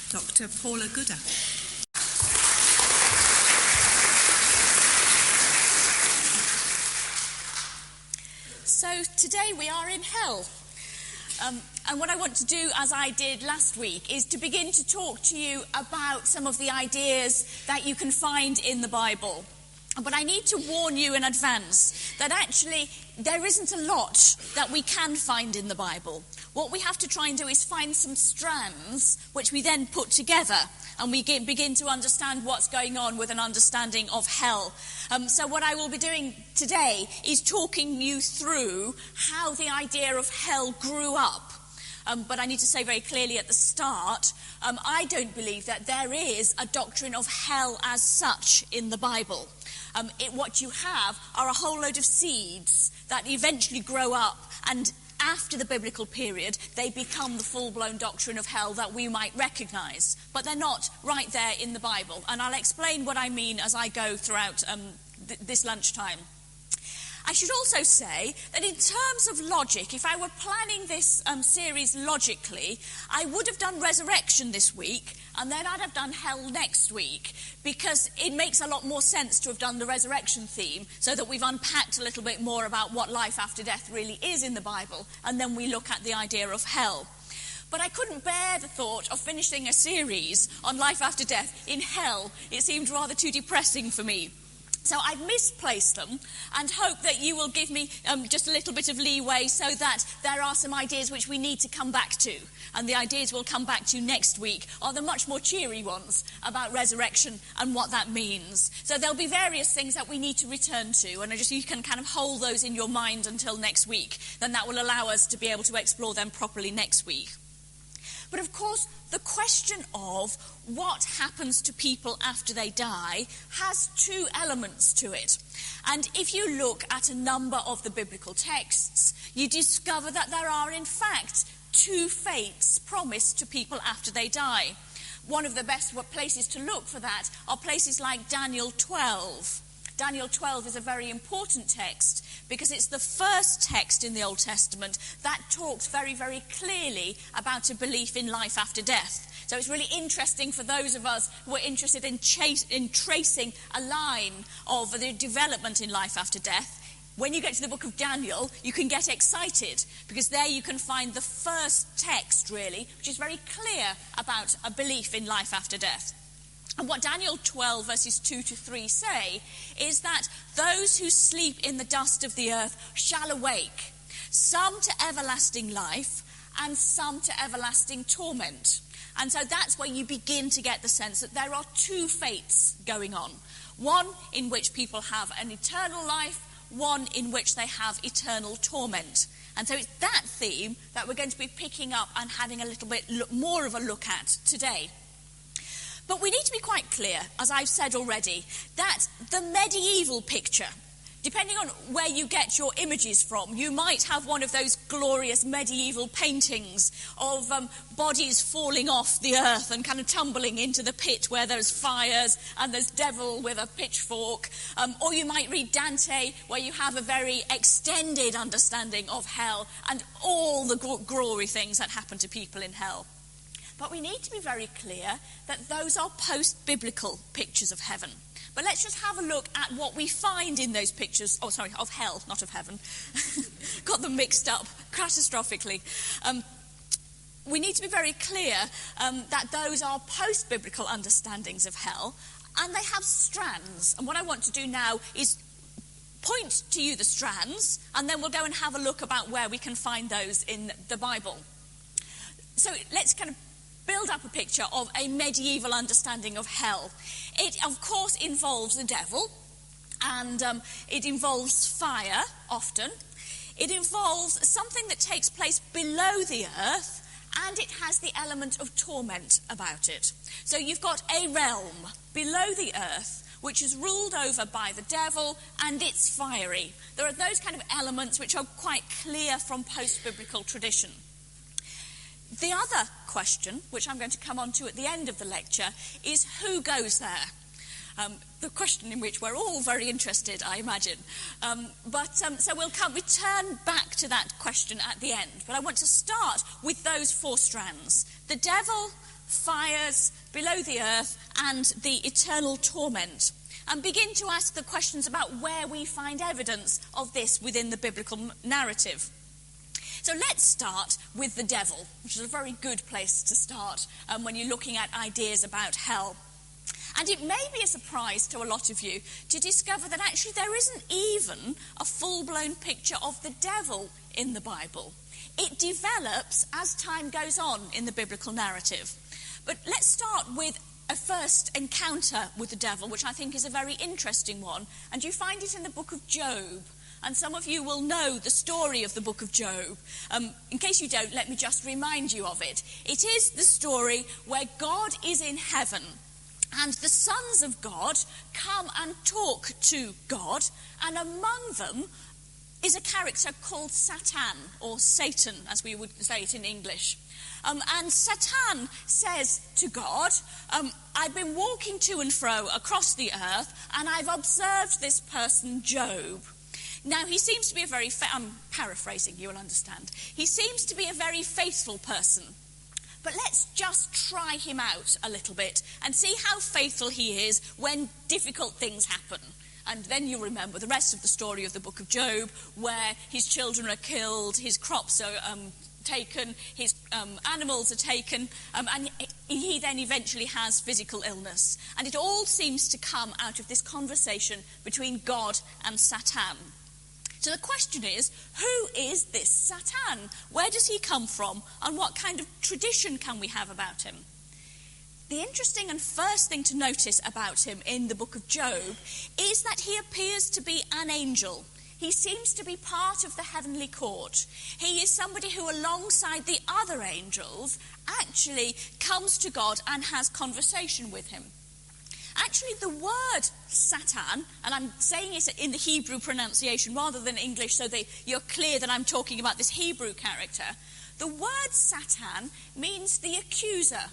Dr. Paula Gooder. So today we are in hell. And what I want to do, as I did last week, is to begin to talk to you about some of the ideas that you can find in the Bible. But I need to warn you in advance that actually there isn't a lot that we can find in the Bible. What we have to try and do is find some strands which we then put together, and we begin to understand what's going on with an understanding of hell. So what I will be doing today is talking you through how the idea of hell grew up. But I need to say very clearly at the start, I don't believe that there is a doctrine of hell as such in the Bible. What you have are a whole load of seeds that eventually grow up, and after the biblical period, they become the full-blown doctrine of hell that we might recognise. But they're not right there in the Bible. And I'll explain what I mean as I go throughout this lunchtime. I should also say that in terms of logic, if I were planning this series logically, I would have done resurrection this week, and then I'd have done hell next week, because it makes a lot more sense to have done the resurrection theme, so that we've unpacked a little bit more about what life after death really is in the Bible, and then we look at the idea of hell. But I couldn't bear the thought of finishing a series on life after death in hell. It seemed rather too depressing for me. So I've misplaced them, and hope that you will give me just a little bit of leeway, so that there are some ideas which we need to come back to. And the ideas we'll come back to next week are the much more cheery ones about resurrection and what that means. So there'll be various things that we need to return to, and you can kind of hold those in your mind until next week. Then that will allow us to be able to explore them properly next week. But of course, the question of what happens to people after they die has two elements to it. And if you look at a number of the biblical texts, you discover that there are, in fact, two fates promised to people after they die. One of the best places to look for that are places like Daniel 12. Daniel 12 is a very important text because it's the first text in the Old Testament that talks very, very clearly about a belief in life after death. So it's really interesting for those of us who are interested in tracing a line of the development in life after death. When you get to the book of Daniel, you can get excited, because there you can find the first text, really, which is very clear about a belief in life after death. And what Daniel 12 verses 2 to 3 say is that those who sleep in the dust of the earth shall awake, some to everlasting life and some to everlasting torment. And so that's where you begin to get the sense that there are two fates going on. One in which people have an eternal life, one in which they have eternal torment. And so it's that theme that we're going to be picking up and having a little bit more of a look at today. But we need to be quite clear, as I've said already, that the medieval picture, depending on where you get your images from, you might have one of those glorious medieval paintings of bodies falling off the earth and kind of tumbling into the pit where there's fires and there's devil with a pitchfork. Or you might read Dante, where you have a very extended understanding of hell and all the glory things that happen to people in hell. But we need to be very clear that those are post-biblical pictures of heaven. But let's just have a look at what we find in those pictures. Oh, sorry, of hell, not of heaven. Got them mixed up catastrophically. We need to be very clear that those are post-biblical understandings of hell, and they have strands. And what I want to do now is point to you the strands, and then we'll go and have a look about where we can find those in the Bible. So let's kind of build up a picture of a medieval understanding of hell. It, of course, involves the devil, and it involves fire, often. It involves something that takes place below the earth, and it has the element of torment about it. So you've got a realm below the earth, which is ruled over by the devil, and it's fiery. There are those kind of elements which are quite clear from post-biblical tradition. The other question, which I'm going to come on to at the end of the lecture, is who goes there? The question in which we're all very interested, I imagine. So we'll return back to that question at the end. But I want to start with those four strands: the devil, fires below the earth, and the eternal torment, and begin to ask the questions about where we find evidence of this within the biblical narrative. So let's start with the devil, which is a very good place to start when you're looking at ideas about hell. And it may be a surprise to a lot of you to discover that actually there isn't even a full-blown picture of the devil in the Bible. It develops as time goes on in the biblical narrative. But let's start with a first encounter with the devil, which I think is a very interesting one. And you find it in the book of Job. And some of you will know the story of the book of Job. In case you don't, let me just remind you of it. It is the story where God is in heaven, and the sons of God come and talk to God, and among them is a character called Satan, or Satan, as we would say it in English. And Satan says to God, I've been walking to and fro across the earth, and I've observed this person, Job. Now, he seems to be I'm paraphrasing, you will understand. He seems to be a very faithful person. But let's just try him out a little bit and see how faithful he is when difficult things happen. And then you'll remember the rest of the story of the book of Job, where his children are killed, his crops are taken, his animals are taken, and he then eventually has physical illness. And it all seems to come out of this conversation between God and Satan. So the question is, who is this Satan? Where does he come from? And what kind of tradition can we have about him? The interesting and first thing to notice about him in the book of Job is that he appears to be an angel. He seems to be part of the heavenly court. He is somebody who, alongside the other angels, actually comes to God and has conversation with him. Actually, the word Satan, and I'm saying it in the Hebrew pronunciation rather than English so that you're clear that I'm talking about this Hebrew character, the word Satan means the accuser,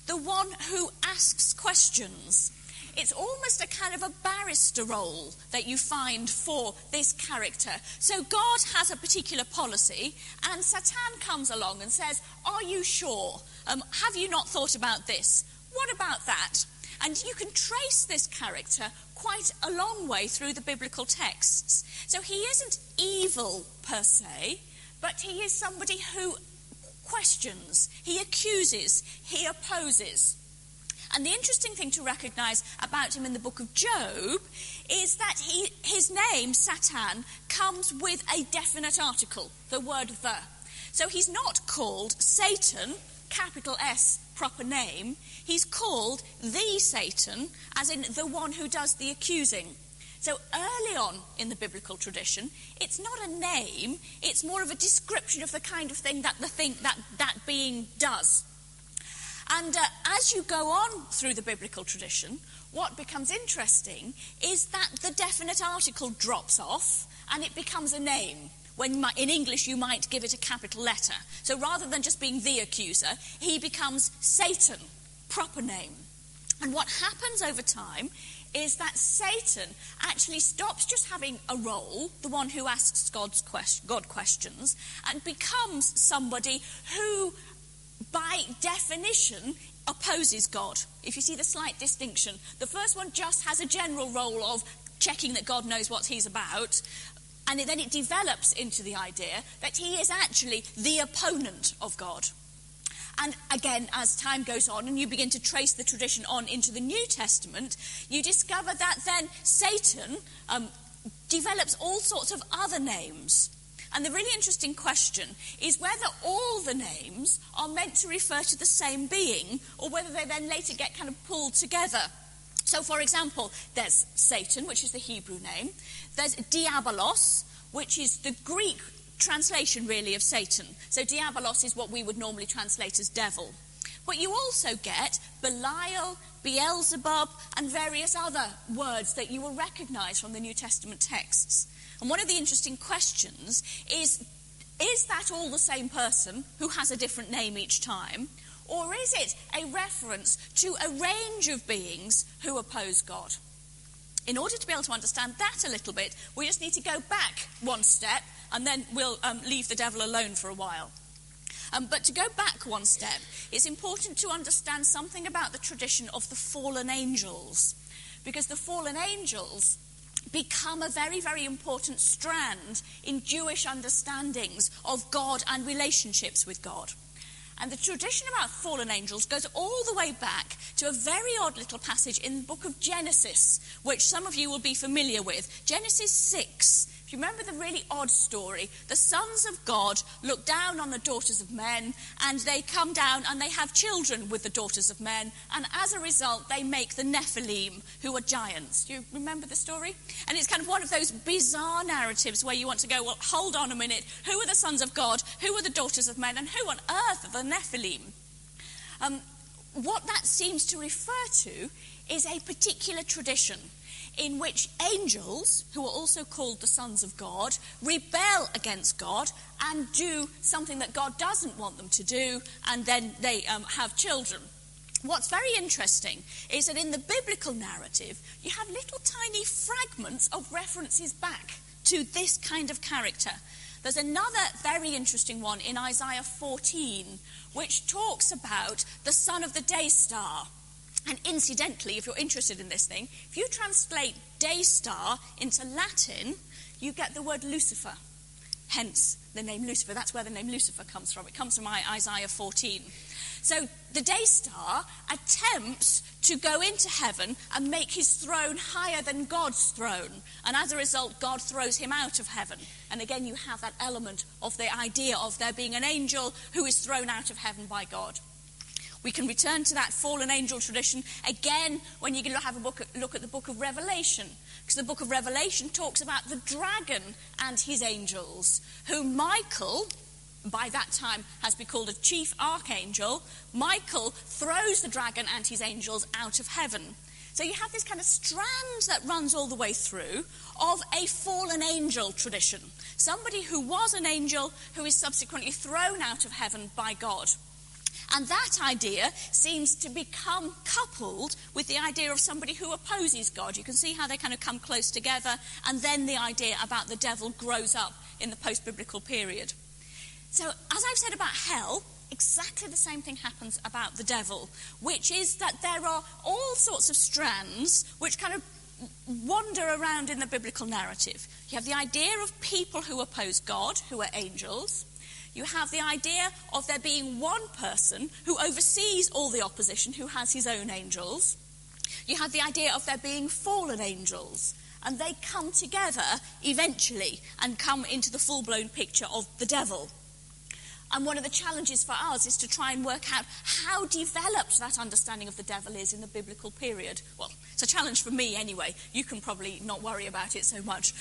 the one who asks questions. It's almost a kind of a barrister role that you find for this character. So God has a particular policy, and Satan comes along and says, are you sure? Have you not thought about this? What about that? And you can trace this character quite a long way through the biblical texts. So he isn't evil per se, but he is somebody who questions, he accuses, he opposes. And the interesting thing to recognise about him in the book of Job is that his name, Satan, comes with a definite article, the word the. So he's not called Satan, capital S, proper name. He's called the Satan, as in the one who does the accusing. So early on in the biblical tradition, it's not a name, it's more of a description of the kind of thing that being does. And as you go on through the biblical tradition, what becomes interesting is that the definite article drops off and it becomes a name. When in English you might give it a capital letter. So rather than just being the accuser, he becomes Satan, proper name. And what happens over time is that Satan actually stops just having a role, the one who asks God questions, and becomes somebody who, by definition, opposes God. If you see the slight distinction, the first one just has a general role of checking that God knows what he's about, and then it develops into the idea that he is actually the opponent of God. And again, as time goes on and you begin to trace the tradition on into the New Testament, you discover that then Satan develops all sorts of other names. And the really interesting question is whether all the names are meant to refer to the same being, or whether they then later get kind of pulled together. So, for example, there's Satan, which is the Hebrew name. There's Diabolos, which is the Greek translation, really, of Satan. So Diabolos is what we would normally translate as devil. But you also get Belial, Beelzebub, and various other words that you will recognise from the New Testament texts. And one of the interesting questions is that all the same person who has a different name each time? Or is it a reference to a range of beings who oppose God? In order to be able to understand that a little bit, we just need to go back one step, and then we'll leave the devil alone for a while. But to go back one step, it's important to understand something about the tradition of the fallen angels, because the fallen angels become a very, very important strand in Jewish understandings of God and relationships with God. And the tradition about fallen angels goes all the way back to a very odd little passage in the book of Genesis, which some of you will be familiar with. Genesis 6. If you remember the really odd story, the sons of God look down on the daughters of men, and they come down and they have children with the daughters of men, and as a result they make the Nephilim, who are giants. Do you remember the story? And it's kind of one of those bizarre narratives where you want to go, well, hold on a minute, who are the sons of God, who are the daughters of men, and who on earth are the Nephilim? What that seems to refer to is a particular tradition in which angels, who are also called the sons of God, rebel against God and do something that God doesn't want them to do, and then they have children. What's very interesting is that in the biblical narrative, you have little tiny fragments of references back to this kind of character. There's another very interesting one in Isaiah 14, which talks about the son of the day star. And incidentally, if you're interested in this thing, if you translate day star into Latin, you get the word Lucifer. Hence the name Lucifer. That's where the name Lucifer comes from. It comes from Isaiah 14. So the day star attempts to go into heaven and make his throne higher than God's throne. And as a result, God throws him out of heaven. And again, you have that element of the idea of there being an angel who is thrown out of heaven by God. We can return to that fallen angel tradition again when you have a look at the book of Revelation. Because the book of Revelation talks about the dragon and his angels, whom Michael, by that time has been called a chief archangel. Michael throws the dragon and his angels out of heaven. So you have this kind of strand that runs all the way through of a fallen angel tradition. Somebody who was an angel who is subsequently thrown out of heaven by God. And that idea seems to become coupled with the idea of somebody who opposes God. You can see how they kind of come close together, and then the idea about the devil grows up in the post-biblical period. So, as I've said about hell, exactly the same thing happens about the devil, which is that there are all sorts of strands which kind of wander around in the biblical narrative. You have the idea of people who oppose God, who are angels. You have the idea of there being one person who oversees all the opposition, who has his own angels. You have the idea of there being fallen angels, and they come together eventually and come into the full-blown picture of the devil. And one of the challenges for us is to try and work out how developed that understanding of the devil is in the biblical period. Well, it's a challenge for me anyway. You can probably not worry about it so much.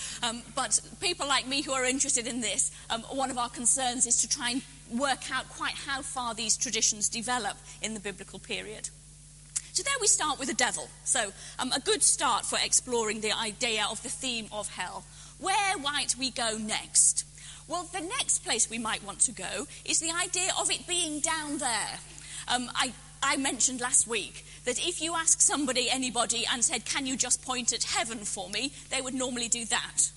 But people like me who are interested in this, one of our concerns is to try and work out quite how far these traditions develop in the biblical period. So there we start with the devil. So a good start for exploring the idea of the theme of hell. Where might we go next? Well, the next place we might want to go is the idea of it being down there. I mentioned last week that if you ask anybody, and said, can you just point at heaven for me, they would normally do that.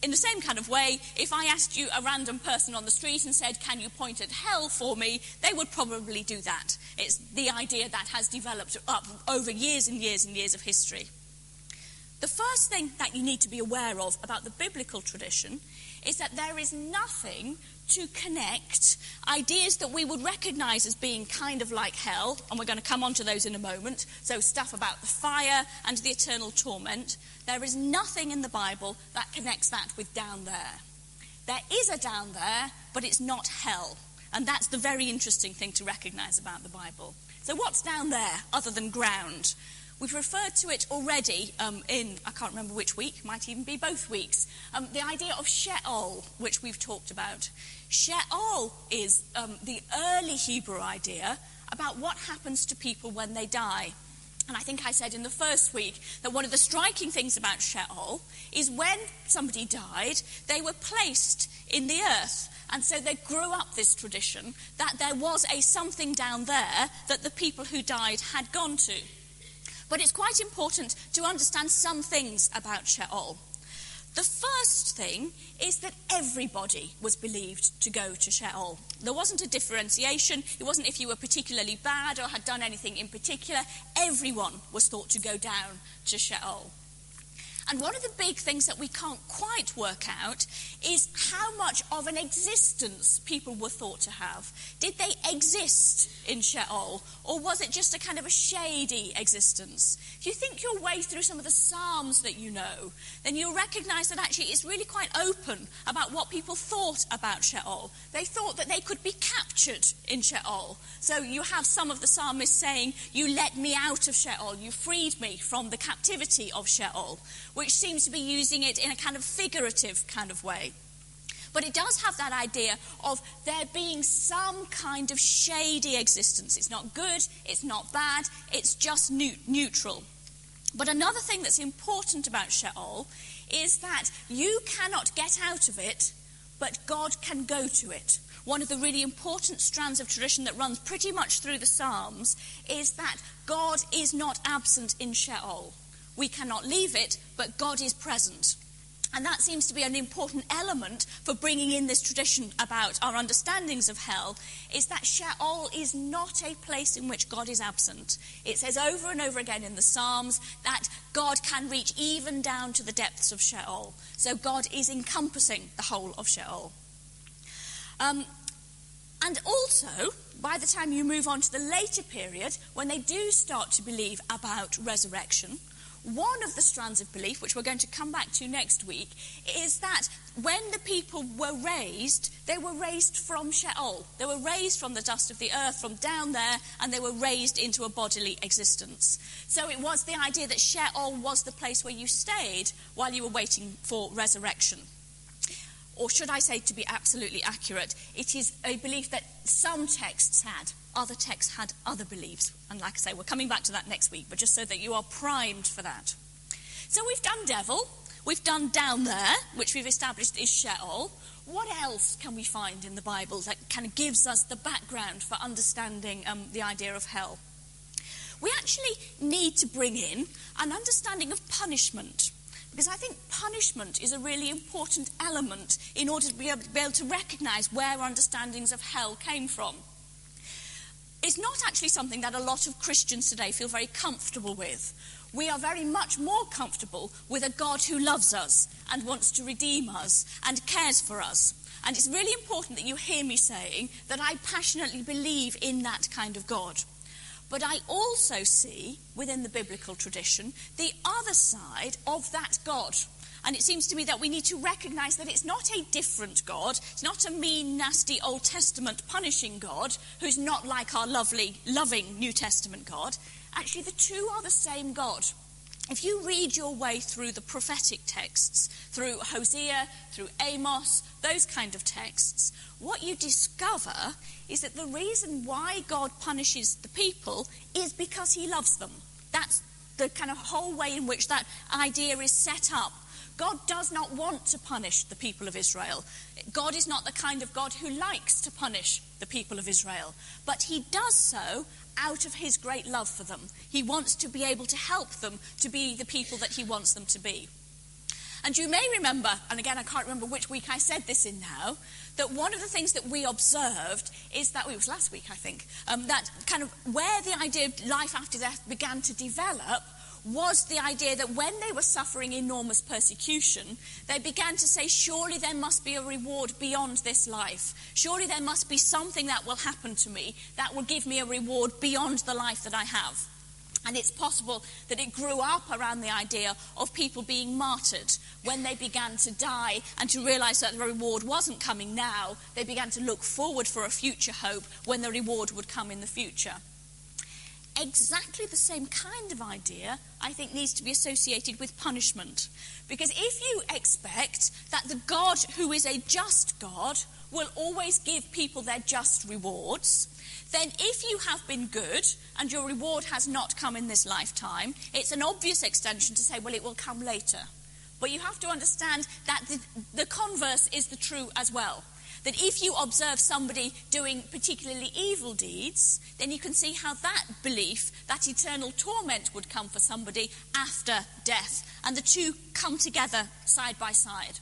In the same kind of way, if I asked you, a random person on the street, and said, can you point at hell for me, they would probably do that. It's the idea that has developed up over years and years and years of history. The first thing that you need to be aware of about the biblical tradition is that there is nothing to connect ideas that we would recognise as being kind of like hell, and we're going to come on to those in a moment, so stuff about the fire and the eternal torment. There is nothing in the Bible that connects that with down there. There is a down there, but it's not hell, and that's the very interesting thing to recognise about the Bible. So what's down there other than ground? We've referred to it already in, I can't remember which week, might even be both weeks, the idea of Sheol, which we've talked about. Sheol is the early Hebrew idea about what happens to people when they die. And I think I said in the first week that one of the striking things about Sheol is when somebody died, they were placed in the earth. And so they grew up this tradition that there was a something down there that the people who died had gone to. But it's quite important to understand some things about Sheol. The first thing is that everybody was believed to go to Sheol. There wasn't a differentiation. It wasn't if you were particularly bad or had done anything in particular. Everyone was thought to go down to Sheol. And one of the big things that we can't quite work out is how much of an existence people were thought to have. Did they exist in Sheol, or was it just a kind of a shady existence? If you think your way through some of the Psalms that you know, then you'll recognise that actually it's really quite open about what people thought about Sheol. They thought that they could be captured in Sheol. So you have some of the psalmists saying, "You let me out of Sheol, you freed me from the captivity of Sheol," which seems to be using it in a kind of figurative kind of way. But it does have that idea of there being some kind of shady existence. It's not good, it's not bad, it's just neutral. But another thing that's important about Sheol is that you cannot get out of it, but God can go to it. One of the really important strands of tradition that runs pretty much through the Psalms is that God is not absent in Sheol. We cannot leave it, but God is present. And that seems to be an important element for bringing in this tradition about our understandings of hell, is that Sheol is not a place in which God is absent. It says over and over again in the Psalms that God can reach even down to the depths of Sheol. So God is encompassing the whole of Sheol. And also, by the time you move on to the later period, when they do start to believe about resurrection, one of the strands of belief, which we're going to come back to next week, is that when the people were raised, they were raised from Sheol. They were raised from the dust of the earth, from down there, and they were raised into a bodily existence. So it was the idea that Sheol was the place where you stayed while you were waiting for resurrection. Or should I say, to be absolutely accurate, it is a belief that some texts had. Other texts had other beliefs. And like I say, we're coming back to that next week, but just so that you are primed for that. So we've done devil, we've done down there, which we've established is Sheol. What else can we find in the Bible that kind of gives us the background for understanding the idea of hell? We actually need to bring in an understanding of punishment, because I think punishment is a really important element in order to be able to recognise where our understandings of hell came from. It's not actually something that a lot of Christians today feel very comfortable with. We are very much more comfortable with a God who loves us and wants to redeem us and cares for us. And it's really important that you hear me saying that I passionately believe in that kind of God. But I also see, within the biblical tradition, the other side of that God. And it seems to me that we need to recognise that it's not a different God. It's not a mean, nasty Old Testament punishing God who's not like our lovely, loving New Testament God. Actually, the two are the same God. If you read your way through the prophetic texts, through Hosea, through Amos, those kind of texts, what you discover is that the reason why God punishes the people is because he loves them. That's the kind of whole way in which that idea is set up. God does not want to punish the people of Israel. God is not the kind of God who likes to punish the people of Israel, but he does so out of his great love for them. He wants to be able to help them to be the people that he wants them to be. And you may remember, and again I can't remember which week I said this in now, that one of the things that we observed is that, it was last week I think, that kind of where the idea of life after death began to develop was the idea that when they were suffering enormous persecution, they began to say, surely there must be a reward beyond this life. Surely there must be something that will happen to me that will give me a reward beyond the life that I have. And it's possible that it grew up around the idea of people being martyred. When they began to die and to realise that the reward wasn't coming now, they began to look forward for a future hope when the reward would come in the future. Exactly the same kind of idea, I think, needs to be associated with punishment. Because if you expect that the God who is a just God will always give people their just rewards, then if you have been good and your reward has not come in this lifetime, it's an obvious extension to say, well, it will come later. But you have to understand that the converse is the true as well. That if you observe somebody doing particularly evil deeds, then you can see how that belief, that eternal torment would come for somebody after death and the two come together side by side.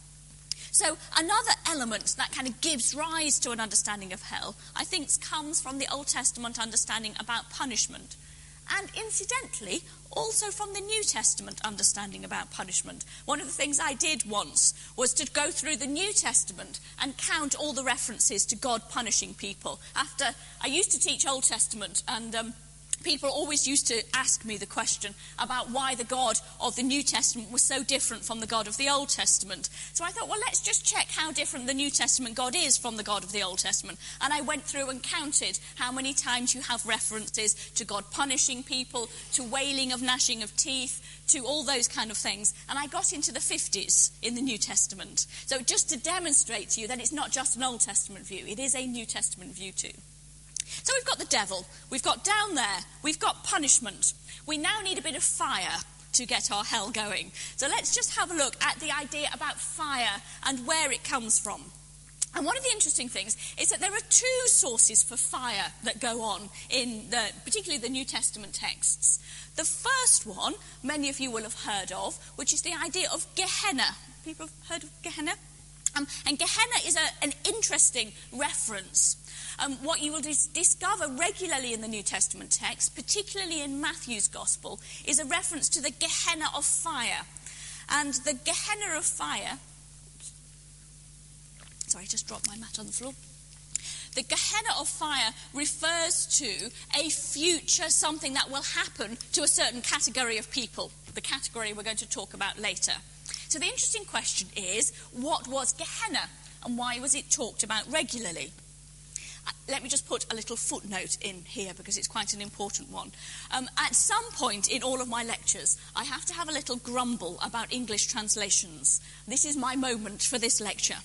So another element that kind of gives rise to an understanding of hell, I think, comes from the Old Testament understanding about punishment. And incidentally, also from the New Testament understanding about punishment. One of the things I did once was to go through the New Testament and count all the references to God punishing people. After I used to teach Old Testament, and people always used to ask me the question about why the God of the New Testament was so different from the God of the Old Testament. So I thought, well, let's just check how different the New Testament God is from the God of the Old Testament. And I went through and counted how many times you have references to God punishing people, to wailing of gnashing of teeth, to all those kind of things. And I got into the 50s in the New Testament. So just to demonstrate to you that it's not just an Old Testament view, it is a New Testament view too. So we've got the devil, we've got down there, we've got punishment. We now need a bit of fire to get our hell going. So let's just have a look at the idea about fire and where it comes from. And one of the interesting things is that there are two sources for fire that go on in particularly the New Testament texts. The first one, many of you will have heard of, which is the idea of Gehenna. People have heard of Gehenna? And Gehenna is an interesting reference. What you will discover regularly in the New Testament text, particularly in Matthew's Gospel, is a reference to the Gehenna of fire. And the Gehenna of fire... Sorry, I just dropped my mat on the floor. The Gehenna of fire refers to a future something that will happen to a certain category of people, the category we're going to talk about later. So the interesting question is, what was Gehenna and why was it talked about regularly? Let me just put a little footnote in here because it's quite an important one. At some point in all of my lectures, I have to have a little grumble about English translations. This is my moment for this lecture.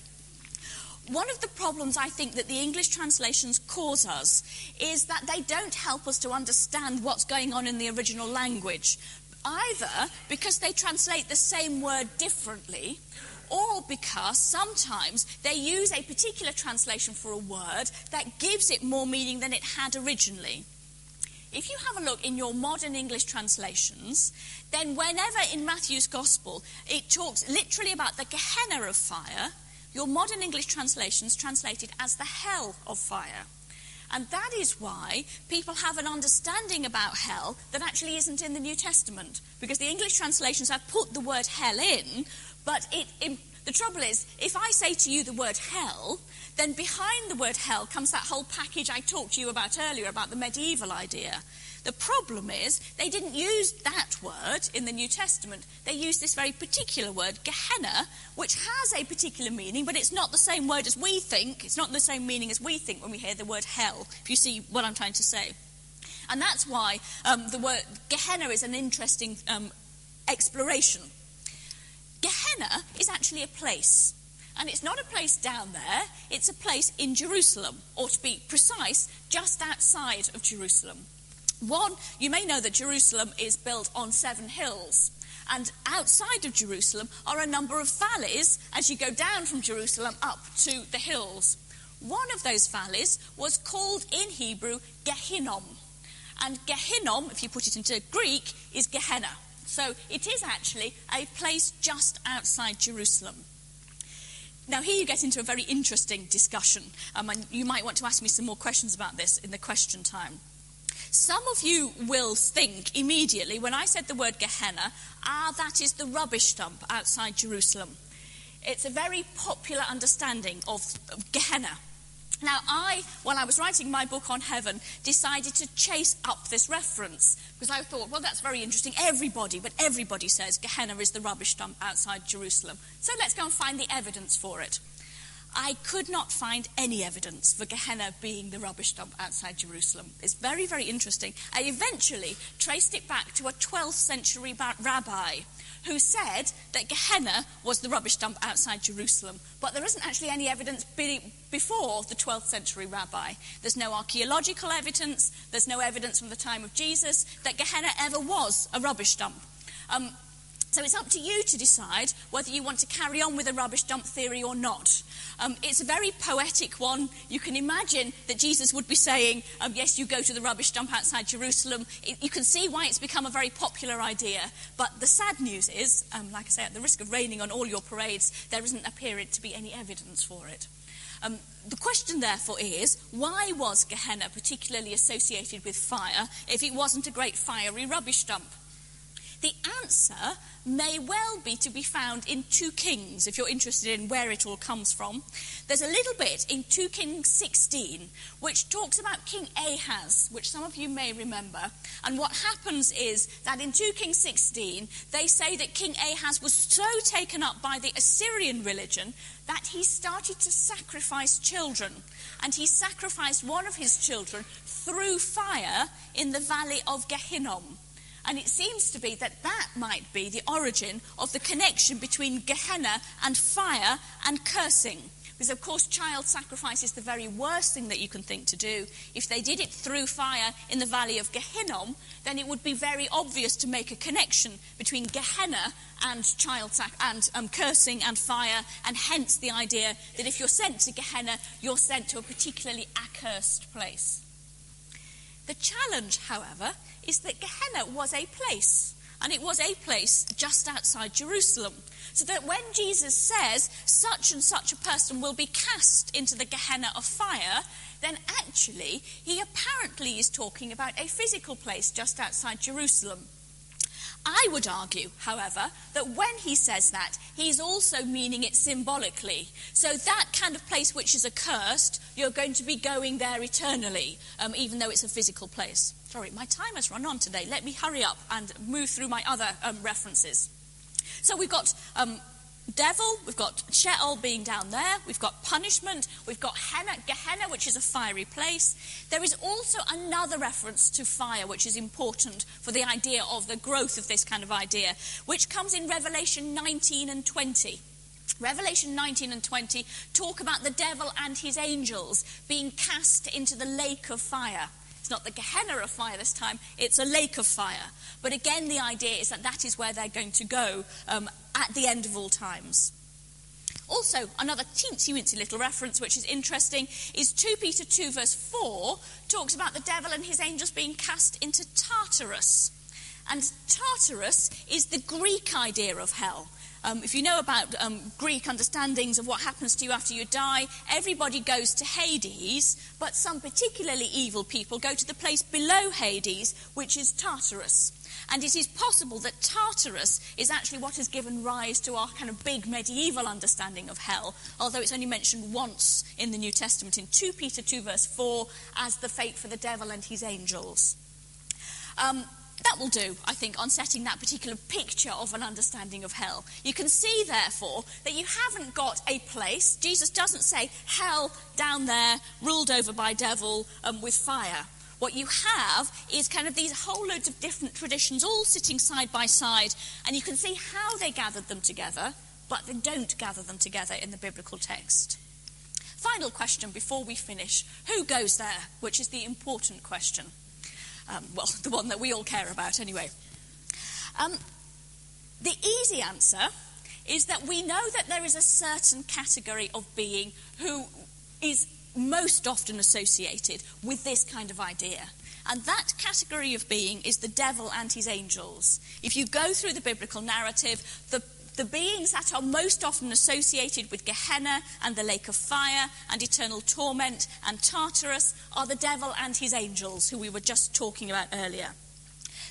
One of the problems I think that the English translations cause us is that they don't help us to understand what's going on in the original language, either because they translate the same word differently, or because sometimes they use a particular translation for a word that gives it more meaning than it had originally. If you have a look in your modern English translations, then whenever in Matthew's Gospel it talks literally about the Gehenna of fire, your modern English translations translate it as the hell of fire. And that is why people have an understanding about hell that actually isn't in the New Testament, because the English translations have put the word hell in, but the trouble is, if I say to you the word hell, then behind the word hell comes that whole package I talked to you about earlier, about the medieval idea. The problem is, they didn't use that word in the New Testament. They used this very particular word, Gehenna, which has a particular meaning, but it's not the same word as we think. It's not the same meaning as we think when we hear the word hell, if you see what I'm trying to say. And that's why the word Gehenna is an interesting exploration. Gehenna is actually a place. And it's not a place down there, it's a place in Jerusalem, or to be precise, just outside of Jerusalem. One, you may know that Jerusalem is built on 7 hills, and outside of Jerusalem are a number of valleys as you go down from Jerusalem up to the hills. One of those valleys was called in Hebrew Gehinnom, and Gehinnom, if you put it into Greek, is Gehenna. So it is actually a place just outside Jerusalem. Now here you get into a very interesting discussion, and you might want to ask me some more questions about this in the question time. Some of you will think immediately, when I said the word Gehenna, that is the rubbish dump outside Jerusalem. It's a very popular understanding of Gehenna. Now when I was writing my book on heaven, decided to chase up this reference, because I thought, well, that's very interesting. Everybody says Gehenna is the rubbish dump outside Jerusalem. So let's go and find the evidence for it. I could not find any evidence for Gehenna being the rubbish dump outside Jerusalem. It's very, very interesting. I eventually traced it back to a 12th century rabbi who said that Gehenna was the rubbish dump outside Jerusalem. But there isn't actually any evidence before the 12th century rabbi. There's no archaeological evidence, there's no evidence from the time of Jesus that Gehenna ever was a rubbish dump. So it's up to you to decide whether you want to carry on with the rubbish dump theory or not. It's a very poetic one. You can imagine that Jesus would be saying, yes, you go to the rubbish dump outside Jerusalem. You can see why it's become a very popular idea. But the sad news is, like I say, at the risk of raining on all your parades, there doesn't appear to be any evidence for it. The question, therefore, is, why was Gehenna particularly associated with fire if it wasn't a great fiery rubbish dump? The answer may well be to be found in 2 Kings, if you're interested in where it all comes from. There's a little bit in 2 Kings 16, which talks about King Ahaz, which some of you may remember. And what happens is that in 2 Kings 16, they say that King Ahaz was so taken up by the Assyrian religion that he started to sacrifice children. And he sacrificed one of his children through fire in the valley of Gehenna. And it seems to be that that might be the origin of the connection between Gehenna and fire and cursing. Because, of course, child sacrifice is the very worst thing that you can think to do. If they did it through fire in the valley of Gehenna, then it would be very obvious to make a connection between Gehenna and cursing and fire, and hence the idea that if you're sent to Gehenna, you're sent to a particularly accursed place. The challenge, however, is that Gehenna was a place, and it was a place just outside Jerusalem. So that when Jesus says such and such a person will be cast into the Gehenna of fire, then actually he apparently is talking about a physical place just outside Jerusalem. I would argue, however, that when he says that, he's also meaning it symbolically. So that kind of place which is accursed, you're going to be going there eternally, even though it's a physical place. Sorry, my time has run on today. Let me hurry up and move through my other references. So we've got devil, we've got Sheol being down there, we've got punishment, we've got Gehenna, which is a fiery place. There is also another reference to fire, which is important for the idea of the growth of this kind of idea, which comes in Revelation 19 and 20. Revelation 19 and 20 talk about the devil and his angels being cast into the lake of fire. It's not the Gehenna of fire this time, it's a lake of fire. But again, the idea is that that is where they're going to go at the end of all times. Also, another teensy-weensy little reference, which is interesting, is 2 Peter 2 verse 4, talks about the devil and his angels being cast into Tartarus. And Tartarus is the Greek idea of hell. If you know about Greek understandings of what happens to you after you die, everybody goes to Hades, but some particularly evil people go to the place below Hades, which is Tartarus. And it is possible that Tartarus is actually what has given rise to our kind of big medieval understanding of hell, although it's only mentioned once in the New Testament, in 2 Peter 2 verse 4, as the fate for the devil and his angels. That will do, I think, on setting that particular picture of an understanding of hell. You can see, therefore, that you haven't got a place. Jesus doesn't say hell down there, ruled over by devil with fire. What you have is kind of these whole loads of different traditions all sitting side by side, and you can see how they gathered them together, but they don't gather them together in the biblical text. Final question before we finish. Who goes there? Which is the important question. The one that we all care about anyway. The easy answer is that we know that there is a certain category of being who is most often associated with this kind of idea. And that category of being is the devil and his angels. If you go through the biblical narrative, the beings that are most often associated with Gehenna and the lake of fire and eternal torment and Tartarus are the devil and his angels, who we were just talking about earlier.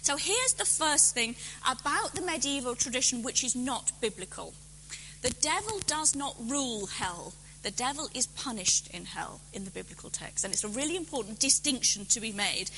So here's the first thing about the medieval tradition which is not biblical. The devil does not rule hell. The devil is punished in hell in the biblical text. And it's a really important distinction to be made.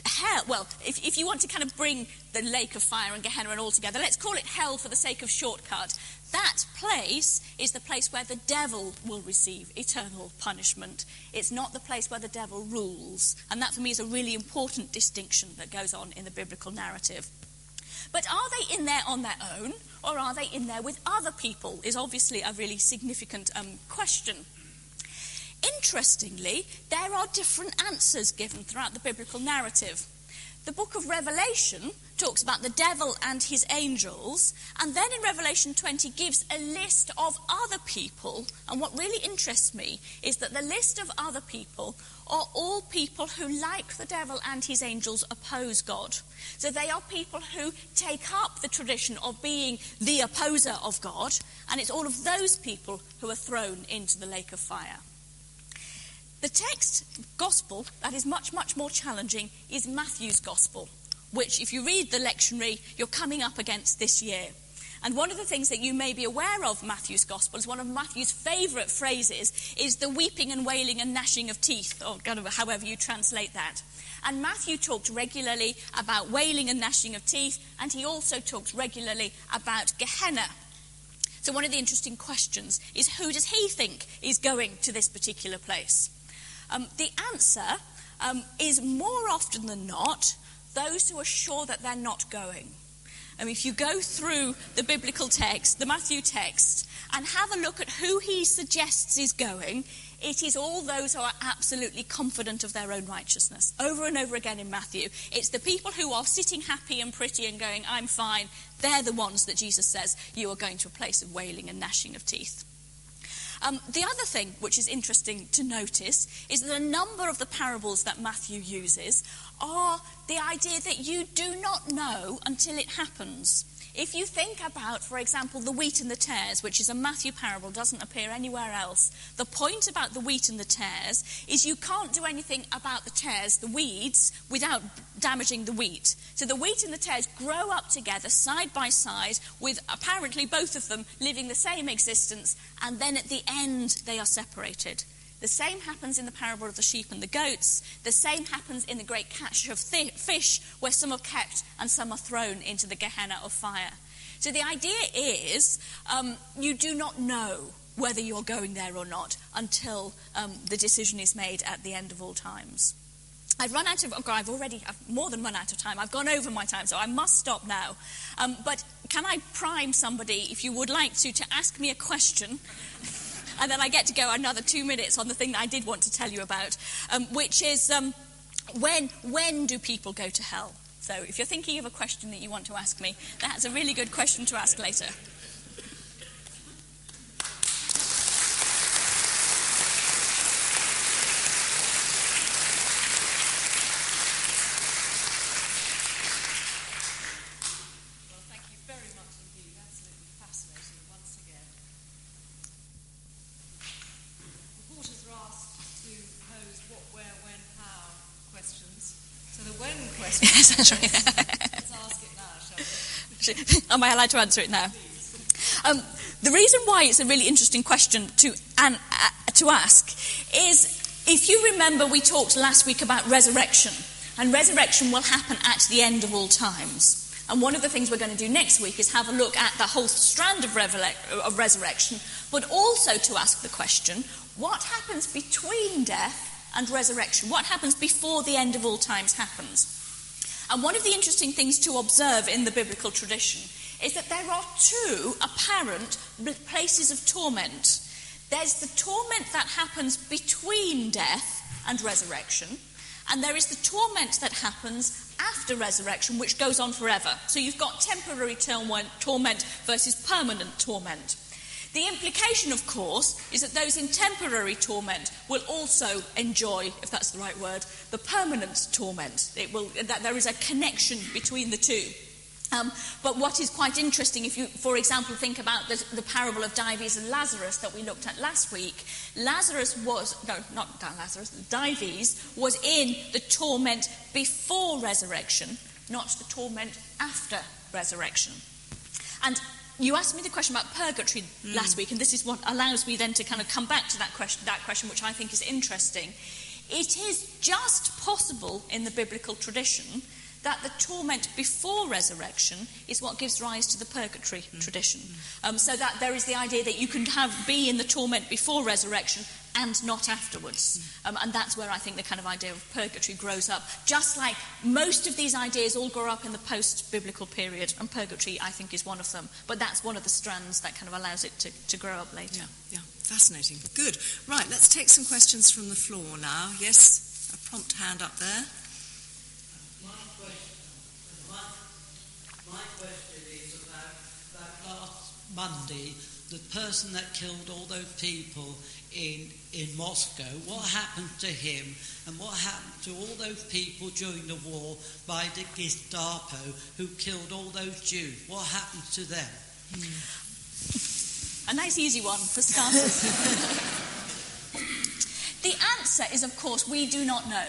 Hell, well, if you want to kind of bring the lake of fire and Gehenna and all together, let's call it hell for the sake of shortcut. That place is the place where the devil will receive eternal punishment. It's not the place where the devil rules. And that for me is a really important distinction that goes on in the biblical narrative. But are they in there on their own, or are they in there with other people, is obviously a really significant question. Interestingly, there are different answers given throughout the biblical narrative. The book of Revelation talks about the devil and his angels, and then in Revelation 20 gives a list of other people. And what really interests me is that the list of other people are all people who, like the devil and his angels, oppose God. So they are people who take up the tradition of being the opposer of God, and it's all of those people who are thrown into the lake of fire. The text gospel that is much, much more challenging is Matthew's gospel, which, if you read the lectionary, you're coming up against this year. And one of the things that you may be aware of Matthew's gospel is one of Matthew's favourite phrases is the weeping and wailing and gnashing of teeth, or kind of however you translate that. And Matthew talked regularly about wailing and gnashing of teeth, and he also talks regularly about Gehenna. So one of the interesting questions is, who does he think is going to this particular place? The answer is more often than not those who are sure that they're not going. If you go through the biblical text, the Matthew text, and have a look at who he suggests is going, it is all those who are absolutely confident of their own righteousness. Over and over again in Matthew, it's the people who are sitting happy and pretty and going, I'm fine. They're the ones that Jesus says, you are going to a place of wailing and gnashing of teeth. The other thing which is interesting to notice is that a number of the parables that Matthew uses are the idea that you do not know until it happens. If you think about, for example, the wheat and the tares, which is a Matthew parable, doesn't appear anywhere else, the point about the wheat and the tares is you can't do anything about the tares, the weeds, without damaging the wheat. So the wheat and the tares grow up together, side by side, with apparently both of them living the same existence, and then at the end they are separated. The same happens in the parable of the sheep and the goats. The same happens in the great catch of fish, where some are kept and some are thrown into the Gehenna of fire. So the idea is you do not know whether you're going there or not until the decision is made at the end of all times. I've more than run out of time. I've gone over my time, so I must stop now. But can I prime somebody, if you would like to ask me a question? And then I get to go another 2 minutes on the thing that I did want to tell you about, which is when do people go to hell? So if you're thinking of a question that you want to ask me, that's a really good question to ask later. Let's ask it now, shall we? Am I allowed to answer it now? The reason why it's a really interesting question to ask is, if you remember, we talked last week about resurrection, and resurrection will happen at the end of all times. And one of the things we're going to do next week is have a look at the whole strand of resurrection, but also to ask the question, what happens between death and resurrection? What happens before the end of all times happens? And one of the interesting things to observe in the biblical tradition is that there are two apparent places of torment. There's the torment that happens between death and resurrection, and there is the torment that happens after resurrection, which goes on forever. So you've got temporary torment versus permanent torment. The implication, of course, is that those in temporary torment will also enjoy, if that's the right word, the permanent torment. That there is a connection between the two. But what is quite interesting, if you, for example, think about the parable of Dives and Lazarus that we looked at last week, Dives was in the torment before resurrection, not the torment after resurrection. And you asked me the question about purgatory last week, and this is what allows me then to kind of come back to that question, which I think is interesting. It is just possible in the biblical tradition that the torment before resurrection is what gives rise to the purgatory tradition. So that there is the idea that you can be in the torment before resurrection and not afterwards. And that's where I think the kind of idea of purgatory grows up. Just like most of these ideas all grow up in the post-biblical period, and purgatory, I think, is one of them. But that's one of the strands that kind of allows it to grow up later. Yeah, fascinating. Good. Right, let's take some questions from the floor now. Yes, a prompt hand up there. Monday, the person that killed all those people in Moscow, what happened to him, and what happened to all those people during the war by the Gestapo who killed all those Jews? What happened to them? A nice easy one for starters. The answer is, of course, we do not know.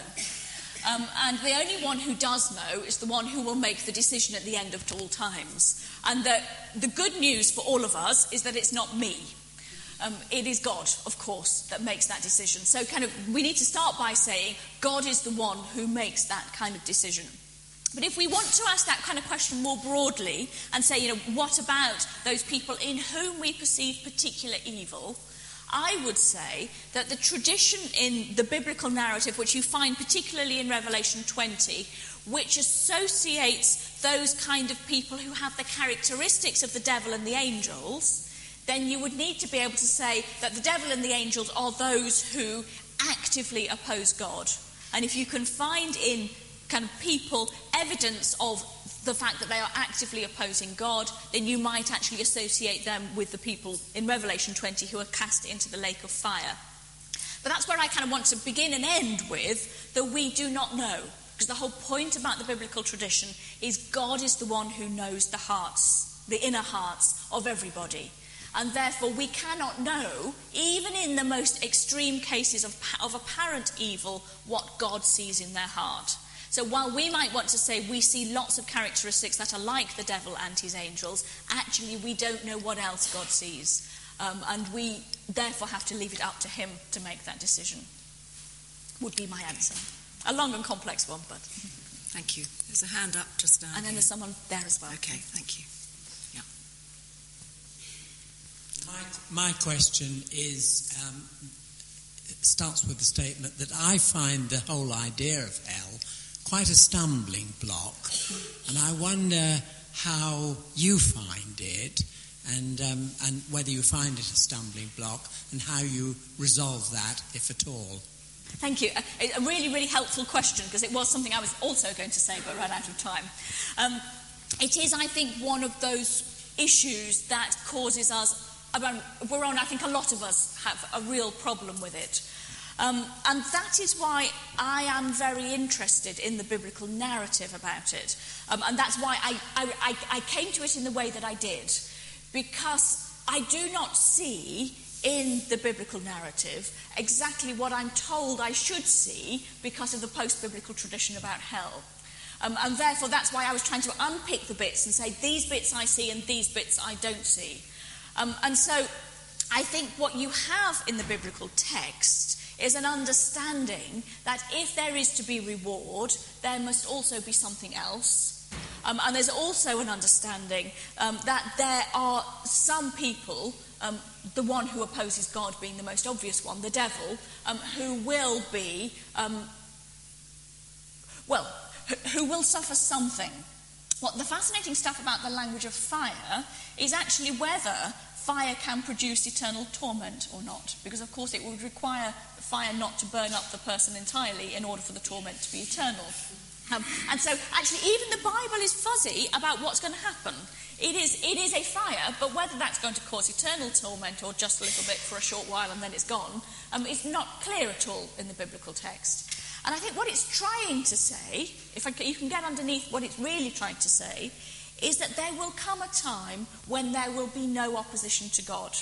And the only one who does know is the one who will make the decision at the end of all times. And the good news for all of us is that it's not me. It is God, of course, that makes that decision. So we need to start by saying God is the one who makes that kind of decision. But if we want to ask that kind of question more broadly and say, what about those people in whom we perceive particular evil, I would say that the tradition in the biblical narrative, which you find particularly in Revelation 20, which associates those kind of people who have the characteristics of the devil and the angels, then you would need to be able to say that the devil and the angels are those who actively oppose God. And if you can find in kind of people evidence of the fact that they are actively opposing God, then you might actually associate them with the people in Revelation 20 who are cast into the lake of fire. But that's where I kind of want to begin and end with that we do not know. Because the whole point about the biblical tradition is God is the one who knows the hearts, the inner hearts of everybody. And therefore we cannot know, even in the most extreme cases of apparent evil, what God sees in their heart. So while we might want to say we see lots of characteristics that are like the devil and his angels, actually we don't know what else God sees. And we therefore have to leave it up to him to make that decision, would be my answer. A long and complex one, but... Thank you. There's a hand up just now. And then there's someone there as well. Okay, thank you. Yeah. My question is, starts with the statement that I find the whole idea of hell quite a stumbling block, and I wonder how you find it, and whether you find it a stumbling block, and how you resolve that, if at all. Thank you. A really, really helpful question, because it was something I was also going to say, but ran out of time. It is, I think, one of those issues that causes us, I think a lot of us have a real problem with it. And that is why I am very interested in the biblical narrative about it. And that's why I came to it in the way that I did. Because I do not see in the biblical narrative exactly what I'm told I should see because of the post-biblical tradition about hell. And therefore that's why I was trying to unpick the bits and say these bits I see and these bits I don't see. And so I think what you have in the biblical text is an understanding that if there is to be reward, there must also be something else. And there's also an understanding that there are some people, the one who opposes God being the most obvious one, the devil, who will be, who will suffer something. What the fascinating stuff about the language of fire is actually whether fire can produce eternal torment or not, because of course it would require fire not to burn up the person entirely in order for the torment to be eternal. And so actually even the Bible is fuzzy about what's going to happen. It is a fire, but whether that's going to cause eternal torment or just a little bit for a short while and then it's gone, is not clear at all in the biblical text. And I think what it's trying to say, you can get underneath what it's really trying to say, is that there will come a time when there will be no opposition to God.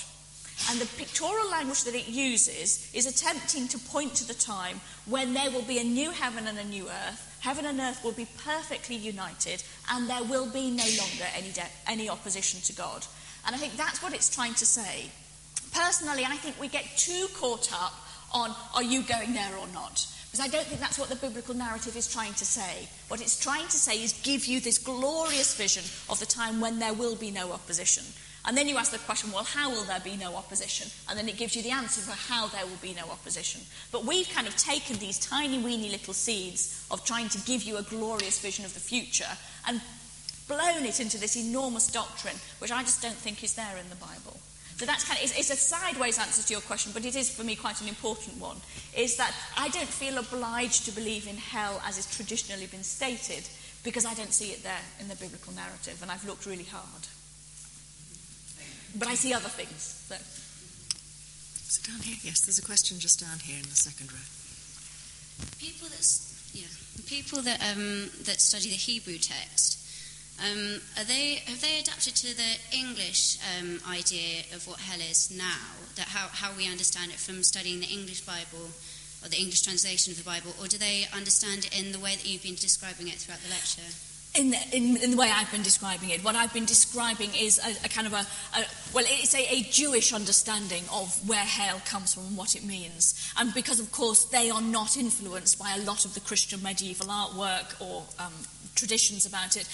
And the pictorial language that it uses is attempting to point to the time when there will be a new heaven and a new earth. Heaven and earth will be perfectly united, and there will be no longer any opposition to God. And I think that's what it's trying to say. Personally, I think we get too caught up on, are you going there or not? Because I don't think that's what the biblical narrative is trying to say. What it's trying to say is give you this glorious vision of the time when there will be no opposition. And then you ask the question, well, how will there be no opposition? And then it gives you the answer for how there will be no opposition. But we've kind of taken these tiny, weeny little seeds of trying to give you a glorious vision of the future and blown it into this enormous doctrine, which I just don't think is there in the Bible. So that's it's a sideways answer to your question, but it is for me quite an important one, is that I don't feel obliged to believe in hell as it's traditionally been stated, because I don't see it there in the biblical narrative, and I've looked really hard. But I see other things. So. Is it down here? Yes, there's a question just down here in the second row. People that study the Hebrew text, have they adapted to the English idea of what hell is now? That how we understand it from studying the English Bible or the English translation of the Bible, or do they understand it in the way that you've been describing it throughout the lecture? In the way I've been describing it, what I've been describing is a kind of it's a Jewish understanding of where hell comes from and what it means. And because, of course, they are not influenced by a lot of the Christian medieval artwork or traditions about it.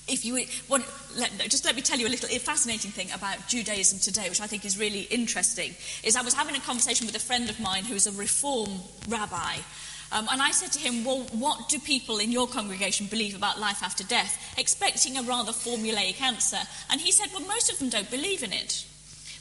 If you want, let me tell you a little fascinating thing about Judaism today, which I think is really interesting, is I was having a conversation with a friend of mine who's a Reform rabbi. And I said to him, well, what do people in your congregation believe about life after death? Expecting a rather formulaic answer. And he said, well, most of them don't believe in it,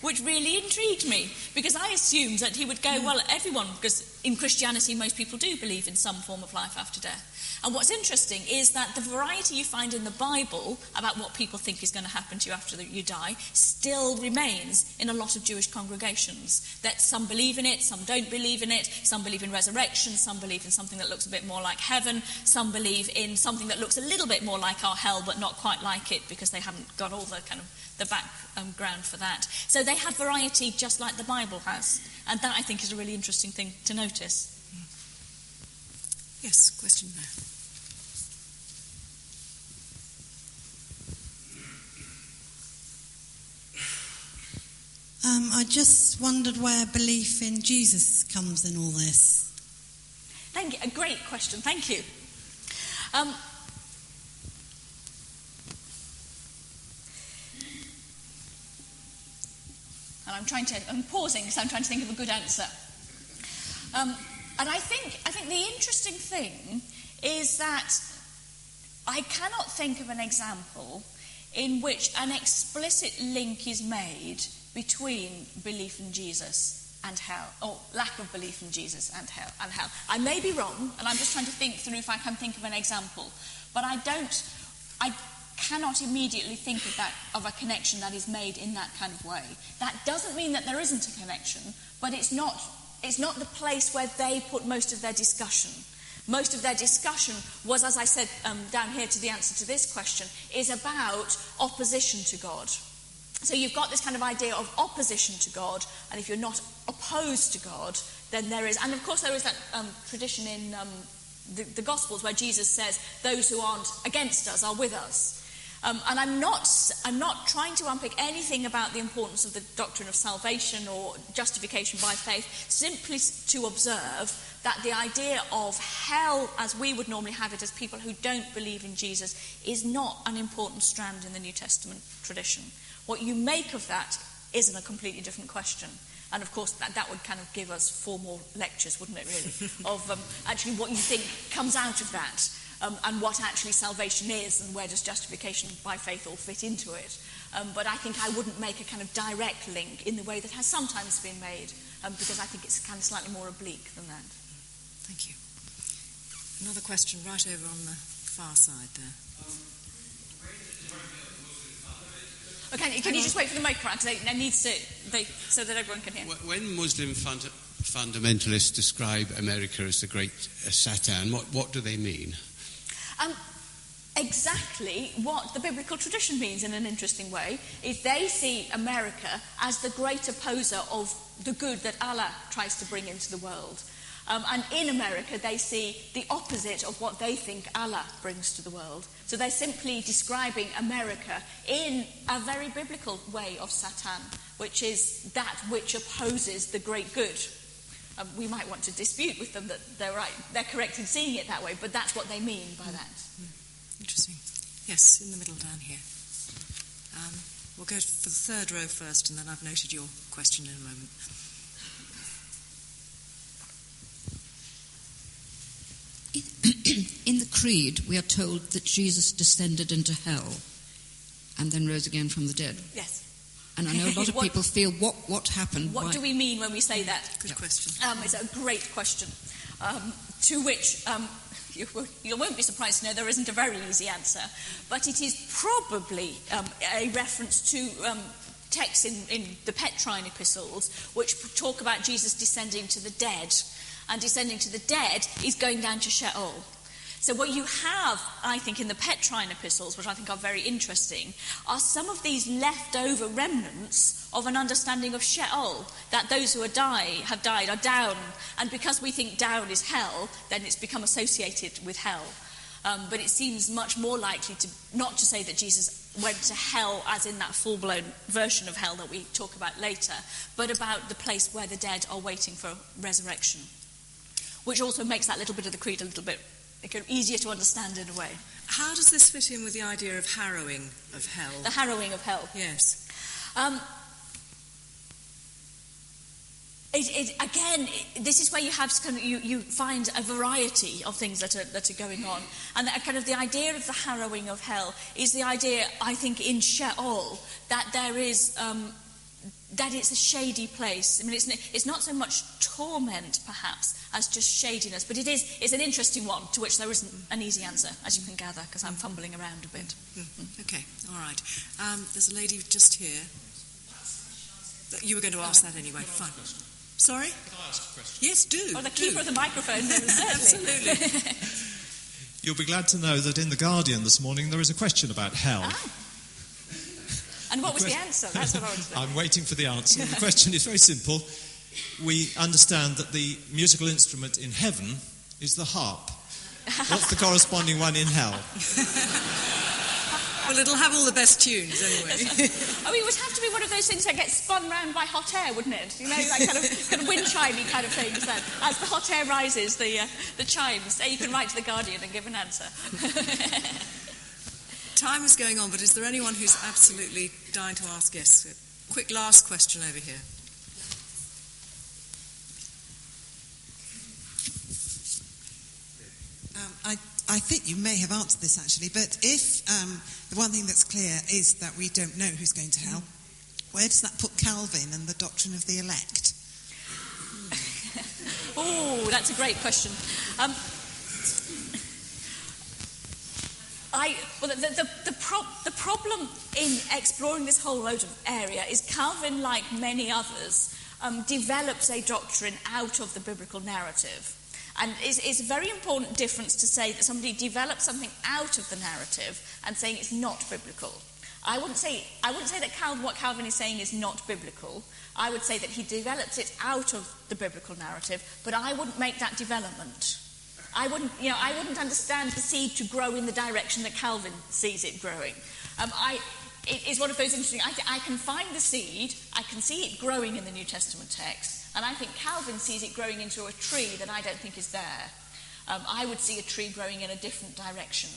which really intrigued me, because I assumed that he would go, well, everyone, because in Christianity most people do believe in some form of life after death. And what's interesting is that the variety you find in the Bible about what people think is going to happen to you after you die still remains in a lot of Jewish congregations. That some believe in it, some don't believe in it, some believe in resurrection, some believe in something that looks a bit more like heaven, some believe in something that looks a little bit more like our hell but not quite like it because they haven't got all the kind of the background for that. So they have variety just like the Bible has. And that, I think, is a really interesting thing to notice. Yes, question there. I just wondered where belief in Jesus comes in all this. Thank you. A great question. Thank you. And I'm pausing because I'm trying to think of a good answer. And I think the interesting thing is that I cannot think of an example in which an explicit link is made between belief in Jesus and hell, or lack of belief in Jesus and hell. I may be wrong, and I'm just trying to think through if I can think of an example, but I cannot immediately think of a connection that is made in that kind of way. That doesn't mean that there isn't a connection, but it's not the place where they put most of their discussion. Most of their discussion was, as I said down here to the answer to this question, is about opposition to God. So you've got this kind of idea of opposition to God, and if you're not opposed to God, then there is, and of course there is that tradition in the Gospels where Jesus says, those who aren't against us are with us. And I'm not trying to unpick anything about the importance of the doctrine of salvation or justification by faith, simply to observe that the idea of hell as we would normally have it as people who don't believe in Jesus is not an important strand in the New Testament tradition. What you make of that is a completely different question. And of course that would kind of give us 4 more lectures, wouldn't it really, of actually what you think comes out of that. And what actually salvation is, and where does justification by faith all fit into it. But I think I wouldn't make a kind of direct link in the way that has sometimes been made, because I think it's kind of slightly more oblique than that. Thank you. Another question right over on the far side there. Okay, can you just wait for the microphone, because so that everyone can hear. When Muslim fundamentalists describe America as the great Satan, what do they mean? Exactly what the biblical tradition means in an interesting way is they see America as the great opposer of the good that Allah tries to bring into the world. And in America they see the opposite of what they think Allah brings to the world. So they're simply describing America in a very biblical way of Satan, which is that which opposes the great good. We might want to dispute with them that they're right, they're correct in seeing it that way, but that's what they mean by that. Interesting. Yes, in the middle down here. We'll go for the third row first, and then I've noted your question in a moment. In the Creed, we are told that Jesus descended into hell and then rose again from the dead. Yes. And I know a lot of people feel, what happened? What do we mean when we say that? Good question. It's a great question, to which you won't be surprised to know there isn't a very easy answer, but it is probably a reference to texts in the Petrine epistles which talk about Jesus descending to the dead. And descending to the dead is going down to Sheol. So what you have, I think, in the Petrine epistles, which I think are very interesting, are some of these leftover remnants of an understanding of Sheol, that those who have died are down. And because we think down is hell, then it's become associated with hell. But it seems much more likely not to say that Jesus went to hell as in that full-blown version of hell that we talk about later, but about the place where the dead are waiting for resurrection, which also makes that little bit of the creed a little bit easier to understand in a way. How does this fit in with the idea of harrowing of hell? The harrowing of hell. Yes. This is where you have you find a variety of things that are going on, and kind of the idea of the harrowing of hell is the idea, I think, in Sheol that there is that it's a shady place. I mean, it's not so much torment perhaps as just shadiness, but it's an interesting one to which there isn't an easy answer, as you can gather, because I'm fumbling around a bit. Okay, all right. There's a lady just here. You were going to ask that anyway. Fine. Sorry? Can I ask a question? Yes, do. Oh, the keeper of the microphone, certainly. Absolutely. You'll be glad to know that in The Guardian this morning there is a question about hell. Ah. And what was the answer? That's what I wanted to know. I'm waiting for the answer. The question is very simple. We understand that the musical instrument in heaven is the harp. What's the corresponding one in hell? Well, it'll have all the best tunes anyway. I mean, it would have to be one of those things that gets spun round by hot air, wouldn't it? You know, like kind of wind chimey kind of things. Then, as the hot air rises, the chimes. There, you can write to the Guardian and give an answer. Time is going on, but is there anyone who's absolutely dying to ask? Yes. Quick last question over here. I think you may have answered this actually, but if the one thing that's clear is that we don't know who's going to hell, where does that put Calvin and the doctrine of the elect? Oh, that's a great question. The problem in exploring this whole load of area is Calvin, like many others, develops a doctrine out of the biblical narrative. And it's a very important difference to say that somebody develops something out of the narrative and saying it's not biblical. I wouldn't say that what Calvin is saying is not biblical. I would say that he develops it out of the biblical narrative, but I wouldn't make that development. I wouldn't understand the seed to grow in the direction that Calvin sees it growing. It is one of those interesting. I can find the seed. I can see it growing in the New Testament text. And I think Calvin sees it growing into a tree that I don't think is there. I would see a tree growing in a different direction.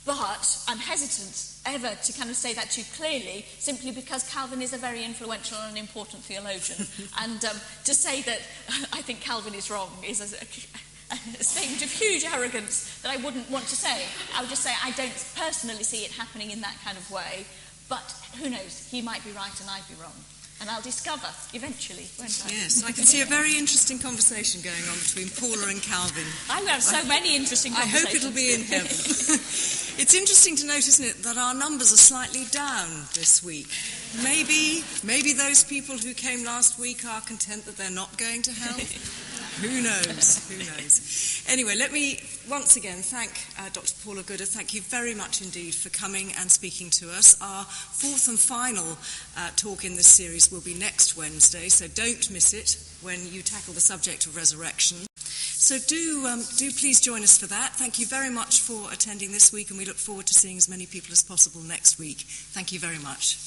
But I'm hesitant ever to kind of say that too clearly, simply because Calvin is a very influential and important theologian. And to say that I think Calvin is wrong is a statement of huge arrogance that I wouldn't want to say. I would just say I don't personally see it happening in that kind of way. But who knows? He might be right and I'd be wrong. And I'll discover eventually, won't I? Yes, I can see a very interesting conversation going on between Paula and Calvin. I have so many interesting conversations. I hope it'll be in heaven. It's interesting to note, isn't it, that our numbers are slightly down this week. Maybe those people who came last week are content that they're not going to hell. Who knows? Who knows? Anyway, let me once again thank Dr. Paula Gooder. Thank you very much indeed for coming and speaking to us. Our fourth and final talk in this series will be next Wednesday, so don't miss it when you tackle the subject of resurrection. So do please join us for that. Thank you very much for attending this week, and we look forward to seeing as many people as possible next week. Thank you very much.